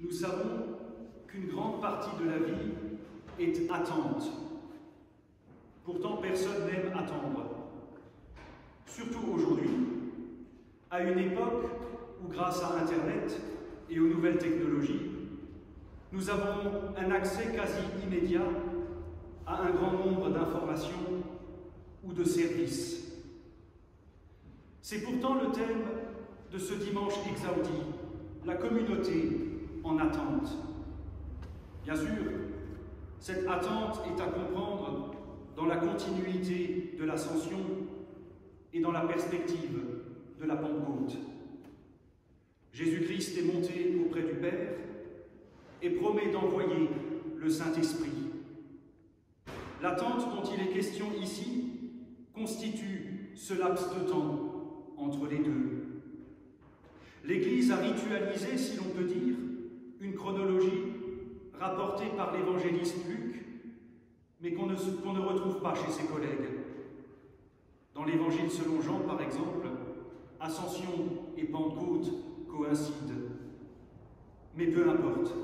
Nous savons qu'une grande partie de la vie est attente. Pourtant, personne n'aime attendre. Surtout aujourd'hui, à une époque où, grâce à Internet et aux nouvelles technologies, nous avons un accès quasi immédiat à un grand nombre d'informations ou de services. C'est pourtant le thème de ce dimanche Exaudi, la communauté en attente. Bien sûr, cette attente est à comprendre dans la continuité de l'Ascension et dans la perspective de la Pentecôte. Jésus-Christ est monté auprès du Père et promet d'envoyer le Saint-Esprit. L'attente dont il est question ici constitue ce laps de temps entre les deux. L'Église a ritualisé, si l'on peut dire, une chronologie rapportée par l'évangéliste Luc, mais qu'on ne retrouve pas chez ses collègues. Dans l'Évangile selon Jean, par exemple, Ascension et Pentecôte coïncident. Mais peu importe,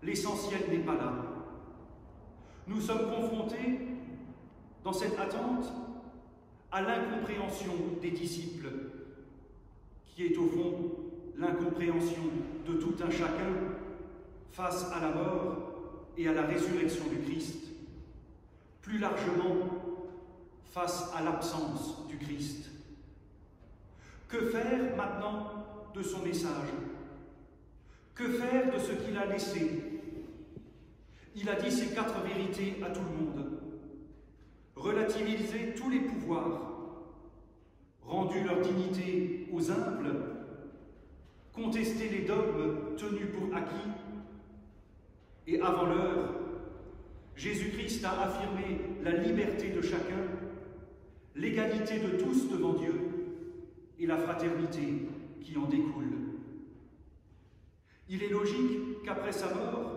l'essentiel n'est pas là. Nous sommes confrontés, dans cette attente, à l'incompréhension des disciples, qui est au fond l'incompréhension de tout un chacun face à la mort et à la résurrection du Christ, plus largement face à l'absence du Christ. Que faire maintenant de son message? Que faire de ce qu'il a laissé? Il a dit ces 4 vérités à tout le monde, relativiser tous les pouvoirs, rendu leur dignité aux humbles, contester les dogmes tenus pour acquis, et avant l'heure, Jésus-Christ a affirmé la liberté de chacun, l'égalité de tous devant Dieu et la fraternité qui en découle. Il est logique qu'après sa mort,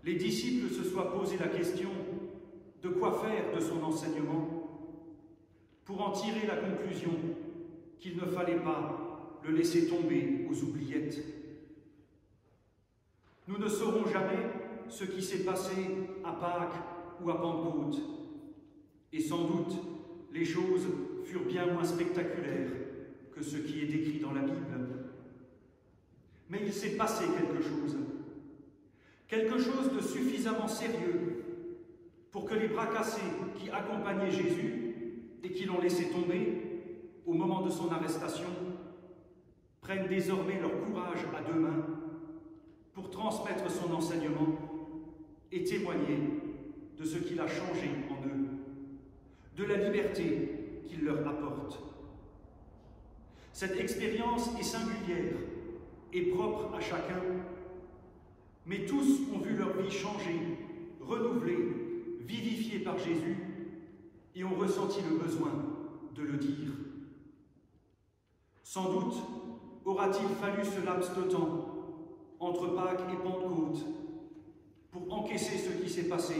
les disciples se soient posé la question de quoi faire de son enseignement pour en tirer la conclusion qu'il ne fallait pas le laisser tomber aux oubliettes. Nous ne saurons jamais ce qui s'est passé à Pâques ou à Pentecôte, et sans doute les choses furent bien moins spectaculaires que ce qui est décrit dans la Bible. Mais il s'est passé quelque chose de suffisamment sérieux pour que les bras cassés qui accompagnaient Jésus et qui l'ont laissé tomber au moment de son arrestation prennent désormais leur courage à 2 mains pour transmettre son enseignement et témoigner de ce qu'il a changé en eux, de la liberté qu'il leur apporte. Cette expérience est singulière et propre à chacun, mais tous ont vu leur vie changer, renouvelée, vivifiée par Jésus, et ont ressenti le besoin de le dire. Sans doute aura-t-il fallu ce laps de temps entre Pâques et Pentecôte pour encaisser ce qui s'est passé,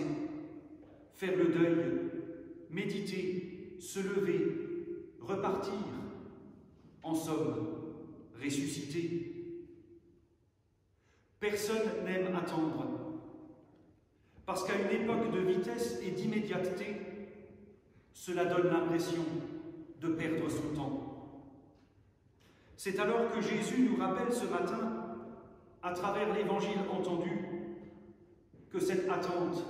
faire le deuil, méditer, se lever, repartir, en somme, ressusciter. Personne n'aime attendre, parce qu'à une époque de vitesse et d'immédiateté, cela donne l'impression de perdre son temps. C'est alors que Jésus nous rappelle ce matin, à travers l'évangile entendu, que cette attente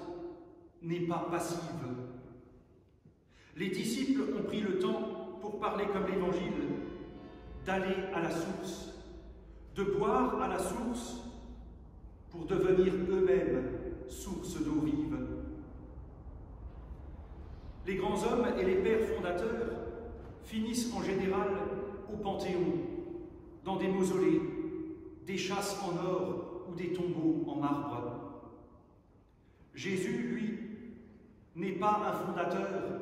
n'est pas passive. Les disciples ont pris le temps, pour parler comme l'évangile, d'aller à la source, de boire à la source, pour devenir eux-mêmes source d'eau vive. Les grands hommes et les pères fondateurs finissent en général au Panthéon, dans des mausolées, des châsses en or ou des tombeaux en marbre. Jésus, lui, n'est pas un fondateur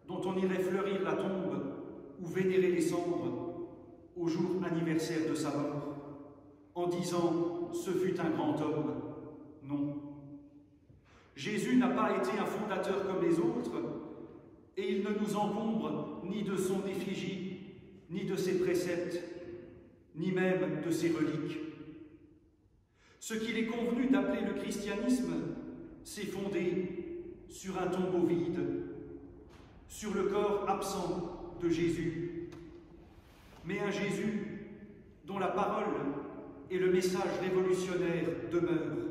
dont on irait fleurir la tombe ou vénérer les cendres au jour anniversaire de sa mort, en disant « ce fut un grand homme ». Non. Jésus n'a pas été un fondateur comme les autres, et il ne nous encombre ni de son effigie, ni de ses préceptes, ni même de ses reliques. Ce qu'il est convenu d'appeler le christianisme s'est fondé sur un tombeau vide, sur le corps absent de Jésus, mais un Jésus dont la parole et le message révolutionnaire demeurent,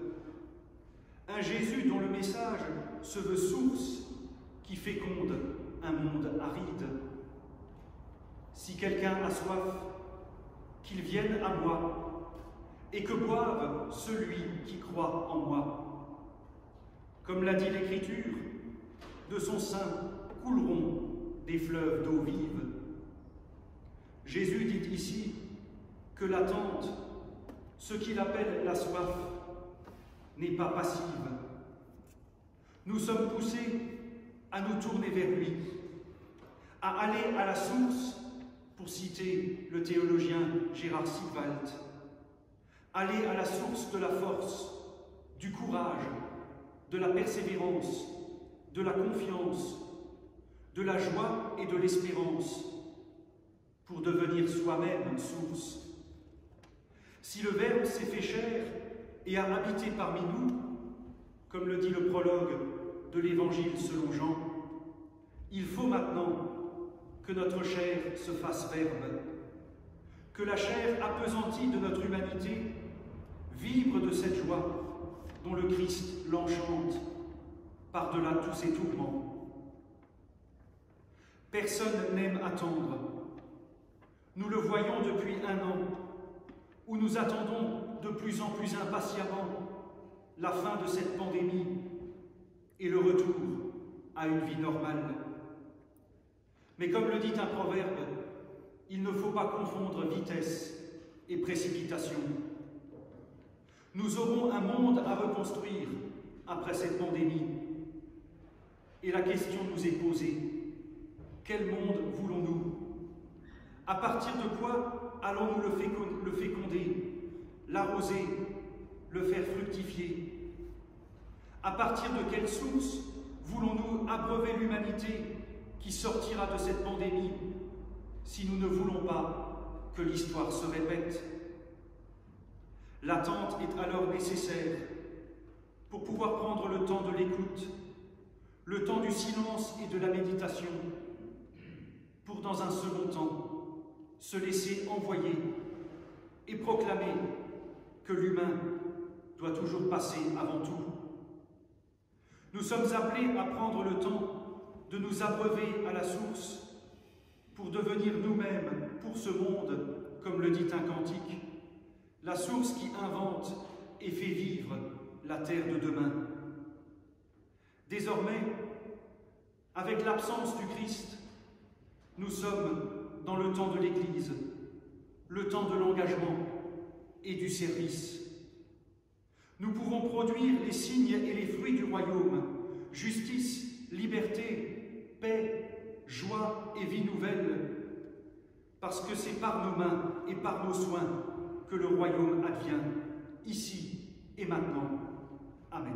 un Jésus dont le message se veut source qui féconde un monde aride. Si quelqu'un a soif, qu'il vienne à moi, et que boive celui qui croit en moi. Comme l'a dit l'Écriture, de son sein couleront des fleuves d'eau vive. Jésus dit ici que l'attente, ce qu'il appelle la soif, n'est pas passive. Nous sommes poussés à nous tourner vers lui, à aller à la source, pour citer le théologien Gérard Sigwald, aller à la source de la force, du courage, de la persévérance, de la confiance, de la joie et de l'espérance, pour devenir soi-même source. Si le Verbe s'est fait chair et a habité parmi nous, comme le dit le prologue de l'Évangile selon Jean, il faut maintenant que notre chair se fasse verbe, que la chair appesantie de notre humanité vibre de cette joie dont le Christ l'enchante par-delà tous ses tourments. Personne n'aime attendre. Nous le voyons depuis 1 an, où nous attendons de plus en plus impatiemment la fin de cette pandémie et le retour à une vie normale. Mais comme le dit un proverbe, il ne faut pas confondre vitesse et précipitation. Nous aurons un monde à reconstruire après cette pandémie. Et la question nous est posée. Quel monde voulons-nous? À partir de quoi allons-nous le féconder, l'arroser, le faire fructifier? À partir de quelle source voulons-nous abreuver l'humanité qui sortira de cette pandémie si nous ne voulons pas que l'histoire se répète? L'attente est alors nécessaire pour pouvoir prendre le temps de l'écoute, le temps du silence et de la méditation, pour dans un second temps se laisser envoyer et proclamer que l'humain doit toujours passer avant tout. Nous sommes appelés à prendre le temps de nous abreuver à la source pour devenir nous-mêmes, pour ce monde, comme le dit un cantique, la source qui invente et fait vivre la terre de demain. Désormais, avec l'absence du Christ, nous sommes dans le temps de l'Église, le temps de l'engagement et du service. Nous pouvons produire les signes et les fruits du royaume, justice, liberté, paix, joie et vie nouvelle, parce que c'est par nos mains et par nos soins que le royaume advient, ici et maintenant. Amen.